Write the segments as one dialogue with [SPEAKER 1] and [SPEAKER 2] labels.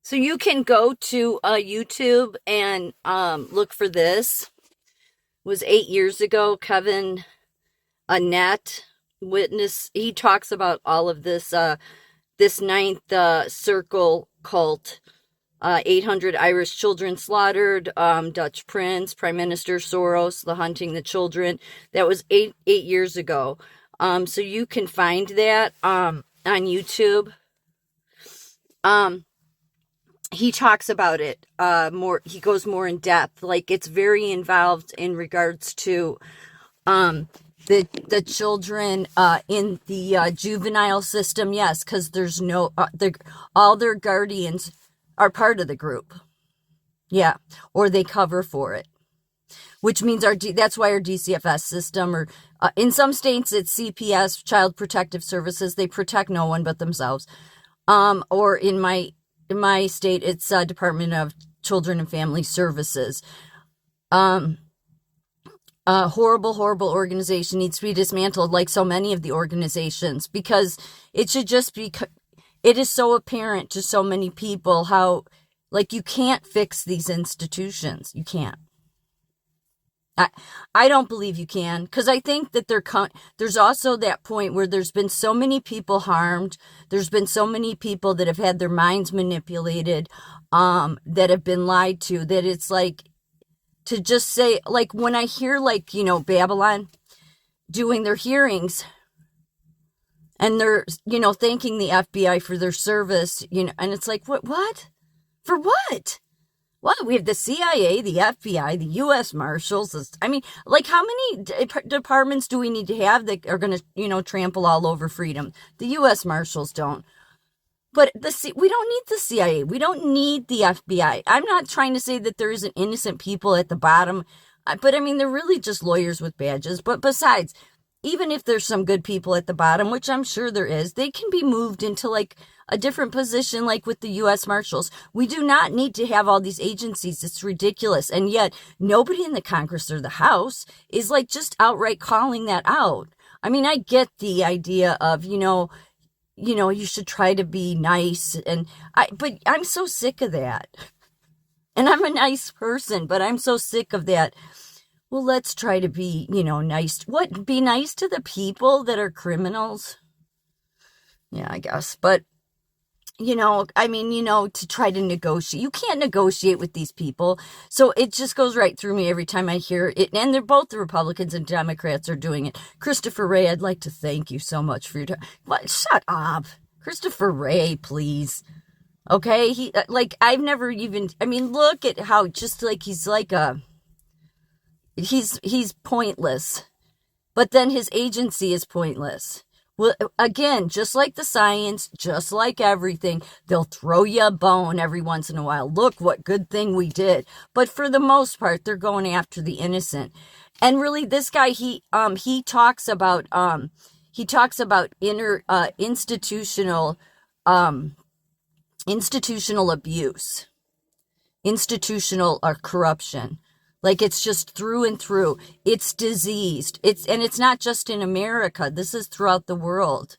[SPEAKER 1] So you can go to YouTube and look for this. It was 8 years ago. Kevin Annett witness. He talks about all of this. This ninth circle cult. 800 Irish children slaughtered. Dutch prince, Prime Minister Soros, the hunting the children. That was eight years ago. So you can find that on YouTube. He talks about it more. He goes more in depth. Like, it's very involved in regards to the children in the juvenile system. Yes, because there's no all their guardians are part of the group. Yeah, or they cover for it, which means that's why our DCFS system, or in some states it's CPS, Child Protective Services. They protect no one but themselves. Or in my state, it's Department of Children and Family Services. Horrible organization, needs to be dismantled, like so many of the organizations, because it should just be, it is so apparent to so many people how, like, you can't fix these institutions. You can't. I don't believe you can, because I think that there's also that point where there's been so many people harmed. There's been so many people that have had their minds manipulated, that have been lied to, that it's like, to just say, like, when I hear, like, Babylon doing their hearings and they're, thanking the FBI for their service, and it's like, what? For what? What? We have the CIA, the FBI, the U.S. Marshals. I mean, like, how many departments do we need to have that are going to, trample all over freedom? The U.S. Marshals don't. But we don't need the CIA. We don't need the FBI. I'm not trying to say that there isn't innocent people at the bottom. But, I mean, they're really just lawyers with badges. But besides, even if there's some good people at the bottom, which I'm sure there is, they can be moved into, like, a different position, like with the U.S. Marshals. We do not need to have all these agencies. It's ridiculous. And yet nobody in the Congress or the House is, like, just outright calling that out. I mean, I get the idea of, you should try to be nice. But I'm so sick of that. And I'm a nice person, but I'm so sick of that. Well, let's try to be, nice. What? Be nice to the people that are criminals? Yeah, I guess. But, to try to negotiate. You can't negotiate with these people. So it just goes right through me every time I hear it. And they're both, the Republicans and Democrats are doing it. Christopher Wray, I'd like to thank you so much for your time. What? Shut up. Christopher Wray, please. Okay? He, I've never even, look at how, just like, he's pointless. But then his agency is pointless. Well, again, just like the science, just like everything, they'll throw you a bone every once in a while. Look what good thing we did. But for the most part, they're going after the innocent. And really, this guy, he talks about institutional abuse, institutional corruption. Like, it's just through and through. It's diseased. And it's not just in America. This is throughout the world.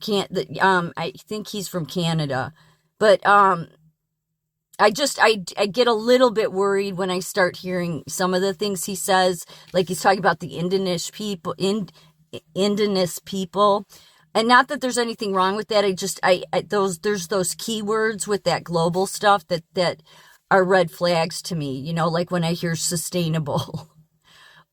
[SPEAKER 1] I think he's from Canada. But I get a little bit worried when I start hearing some of the things he says. Like, he's talking about the indigenous people. And not that there's anything wrong with that. There's those keywords with that global stuff that are red flags to me, like when I hear sustainable,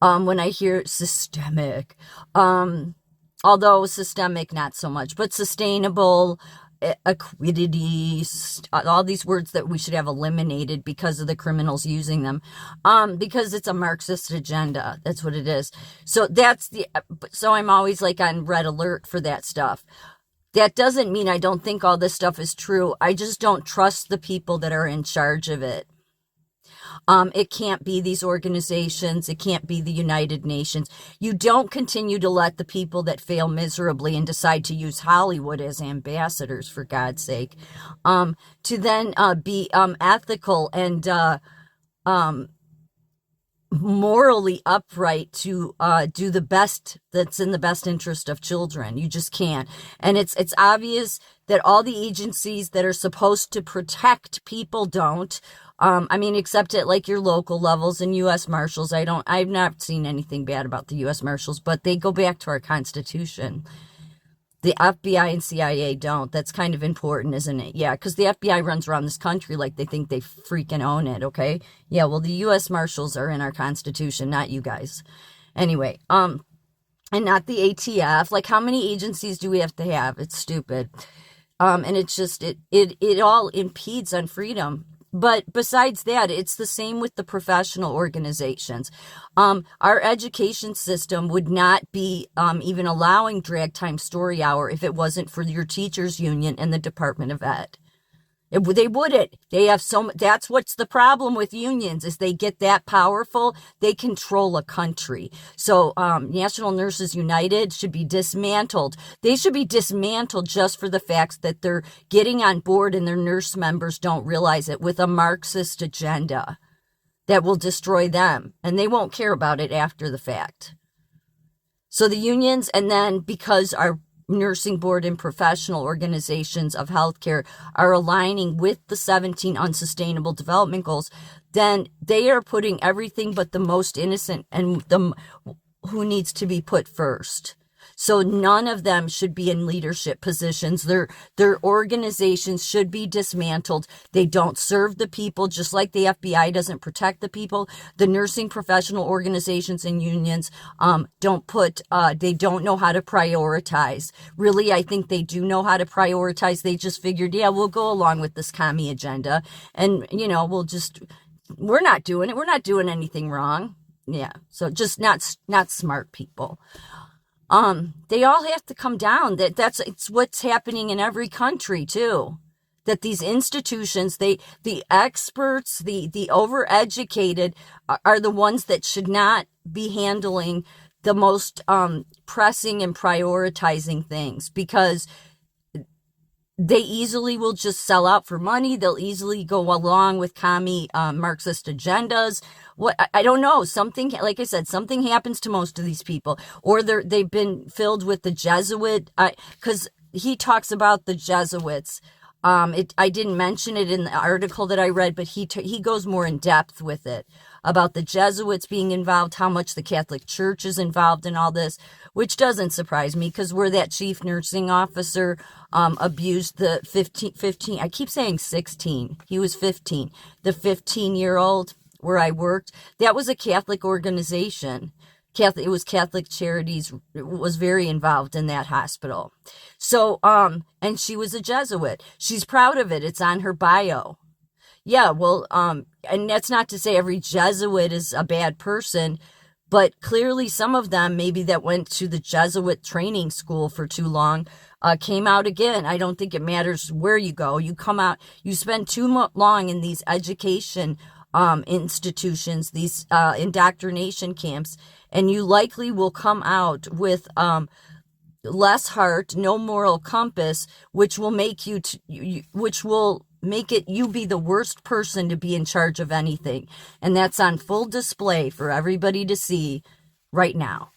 [SPEAKER 1] when I hear systemic, although systemic, not so much, but sustainable, equity, all these words that we should have eliminated because of the criminals using them, because it's a Marxist agenda. That's what it is. So so I'm always like on red alert for that stuff. That doesn't mean I don't think all this stuff is true. I just don't trust the people that are in charge of it. It can't be these organizations. It can't be the United Nations. You don't continue to let the people that fail miserably and decide to use Hollywood as ambassadors, for God's sake, to then be ethical and morally upright to do the best that's in the best interest of children. You just can't. And it's obvious that all the agencies that are supposed to protect people don't. I mean, except at like your local levels and U.S. Marshals. I've not seen anything bad about the U.S. Marshals, but they go back to our Constitution. The FBI and CIA don't. That's kind of important, isn't it? Yeah, because the FBI runs around this country like they think they freaking own it, okay? Yeah, well, the U.S. Marshals are in our Constitution, not you guys. Anyway, and not the ATF. Like, how many agencies do we have to have? It's stupid. And it's just, it all impedes on freedom. But besides that, it's the same with the professional organizations. Our education system would not be even allowing drag time story hour if it wasn't for your teachers union and the Department of Ed. They wouldn't. They have that's what's the problem with unions, is they get that powerful. They control a country. So National Nurses United should be dismantled. They should be dismantled just for the fact that they're getting on board and their nurse members don't realize it, with a Marxist agenda that will destroy them. And they won't care about it after the fact. So the unions, and then because our nursing board and professional organizations of healthcare are aligning with the 17 unsustainable development goals, then they are putting everything but the most innocent and who needs to be put first. So none of them should be in leadership positions. Their organizations should be dismantled. They don't serve the people, just like the FBI doesn't protect the people. The nursing professional organizations and unions they don't know how to prioritize. Really, I think they do know how to prioritize. They just figured, yeah, we'll go along with this commie agenda, and we're not doing it. We're not doing anything wrong. Yeah, so just not smart people. They all have to come down. It's what's happening in every country too. That these institutions, the experts, the overeducated are the ones that should not be handling the most pressing and prioritizing things, because they easily will just sell out for money. They'll easily go along with commie Marxist agendas. I don't know. Something, like I said, something happens to most of these people, or they've been filled with the Jesuit. Because he talks about the Jesuits. I didn't mention it in the article that I read, but he goes more in depth with it about the Jesuits being involved, how much the Catholic Church is involved in all this, which doesn't surprise me, because where that chief nursing officer abused the 15, I keep saying 16, he was 15, the 15-year-old where I worked, that was a Catholic organization. It was Catholic Charities was very involved in that hospital. So, and she was a Jesuit. She's proud of it. It's on her bio. Yeah, well, and that's not to say every Jesuit is a bad person, but clearly some of them, maybe that went to the Jesuit training school for too long, came out again. I don't think it matters where you go. You come out, you spend too long in these education institutions, these indoctrination camps, and you likely will come out with less heart, no moral compass, which will make you be the worst person to be in charge of anything. And that's on full display for everybody to see right now.